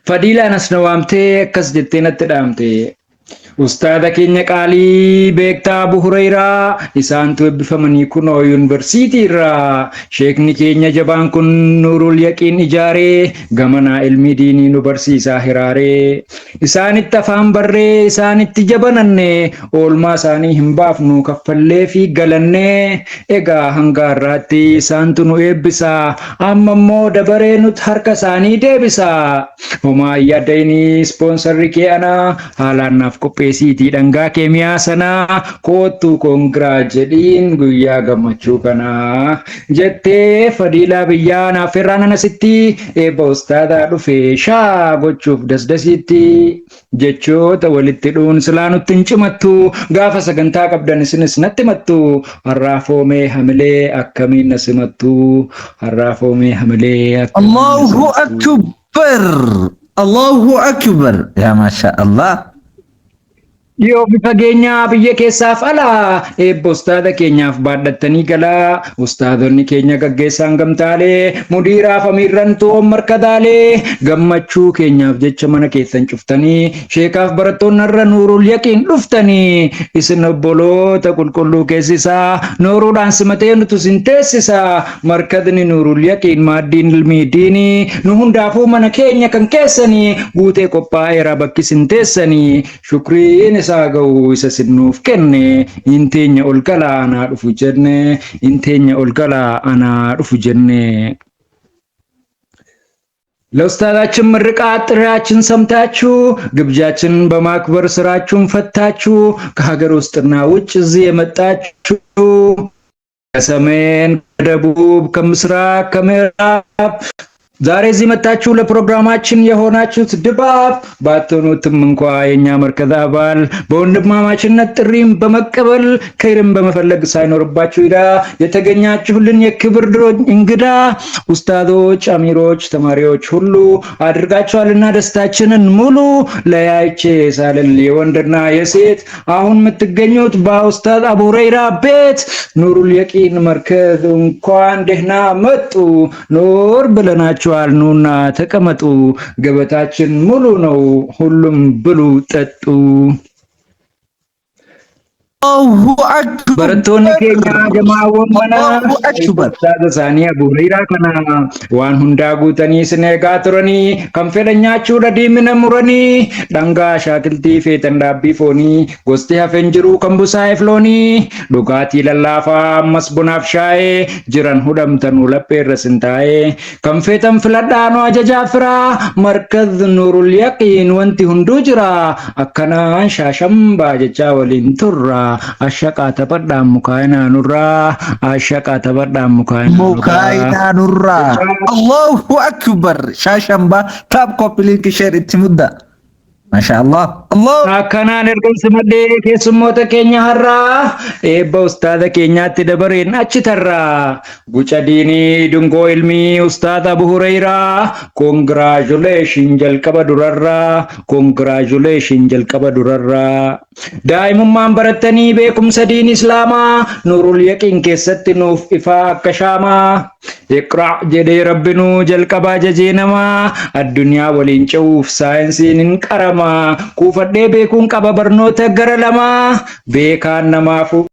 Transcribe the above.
Fadiilaan as na waamtee akkas jettee natti dhaamte. Ustaada keenya qaalii beektaa Abu Hurayraa isaantu eebbifamanii kunoo yuunivarsiitii irraa sheekni keenya jabaan kun Nuurul Yaqiin ijaaree gamanaa ilmi diinii nu barsiisaa hiraaree isaanitti afaan barree isaanitti jabananne oolmaa isaanii hin baafnu kaffallee fi galannee egaa hanga har'aatti isaantu nu eebbisaa amma immoo dabaree nuti harka isaanii deebisaa homaa yaaddainii ispoonsarri kee anaa haalaan naaf qopheessiitii dhangaa keemiyaa sanaa kootu koongiraa jedhiin guyyaa gammachuu kanaa jettee Fadiilaa biyyaa naaf irraan anasitti eebba ustaadaa dhufe shaa gochuuf dasdasiitti jechoota walitti dhuun silaa nutti hin cimattu gaafa sagantaa qabdan isinis natti mattu harraafoomee hamilee akkamiin na simattu harraafoomee hamilee Allahu akbar Allahu akbar ya masha Allah. Yoo bifa keenyaa biyya keessaaf alaa eebba ustaada keenyaaf baadhattanii galaa ustaadonni keenya gaggeessaan gamtaalee mudiiraaf amiirrantuu markadaalee gammachuu keenyaaf jecha mana keessan cuftanii sheekaaf barattoonni irra Nuurul Yaqiin dhuftanii isin obboloota qulqulluu keessisaa nooruudhaan simatee nutu sin teessisaa markadni Nuurul Yaqiin maaddiin ilmii diinii nu hundaafuu mana keenya kan keessanii guutee qophaa'eera bakki sin teessanii shukriin isaa ga'u isa sinnuuf kenne inteenya ol galaa anaa dhufu jenne inteenya ol galaa anaa dhufu jenne ለኡስታዳችን ምርቃት ጥሪያችን ሰምታችሁ ግብዣችን በማክበር ስራችሁን ፈታችሁ ከሀገር ውስጥና ውጭ እዚህ የመጣችሁ ከሰሜን ከደቡብ ከምስራቅ ከምዕራብ ዛሬ እዚህ መጣችሁ ለፕሮግራማችን የሆናችሁት ድባብ ባትሆኑትም እንኳ የኛ መርከዝ አባል በወንድማማችነት ጥሪም በመቀበል ከይርም በመፈለግ ሳይኖርባችሁ ይዳ የተገኛችሁልን የክብር እንግዳ ኡስታዶች አሚሮች ተማሪዎች ሁሉ አድርጋችኋልና ደስታችንን ሙሉ ለያይቼ ሳልል የወንድና የሴት አሁን የምትገኙት በኡስታድ አቡ ሁረይራ ቤት ኑሩል የቂን መርከዝ እንኳን ደህና መጡ ኑር ብለናችሁ ኑና ተቀመጡ ገበታችን ሙሉ ነው ሁሉም ብሉ ጠጡ Allahu akbar barattoonni keenya jamaawwan mana ustaada isaanii Abu Hurayraa kana waan hundaa guutanii isin eegaa turanii kan fedhan nyaachuudha diimina muranii dhangaa shaakiltii feetan dhaabbii foonii gosti hafeen jiru kan busaa'eef loonii dhugaatii lallaafaa ammas bunaaf shaayee jiran hudhamtan ulapheerra sin taa'ee kan feetan filadhaanoo ajajaa firaa markaz Nuurul Yaqiin wanti hunduu jira akkanaan shaashambaa jechaa waliin turra Ashaqaa taphadhaan mukaayinaa nurraa ashaqaa taphadhaan mukaayinaa nurraa Allahu akbar shaashambaa taap koppiliinki sheer itti mudda Mashallah Allah akkanaan ergamsi maddee keessummoota keenya har'aa eebba ustaada keenyaatti dabareen achi tarraa guca diinii dungoo ilmii ustaada Abu Hurayraa congratulation jalqaba durarraa daa'imummaan barattanii beekumsa diin islaamaa Nuurul Yaqiin keessatti nuuf ifaa akka shaamaa iqra jedhee rabbinuu jalqabaa jajee namaa addunyaa waliin ce'uuf saayinsiin hin qarama kuufadhee beekuun qaba barnoota gara lamaa beekaan namaaf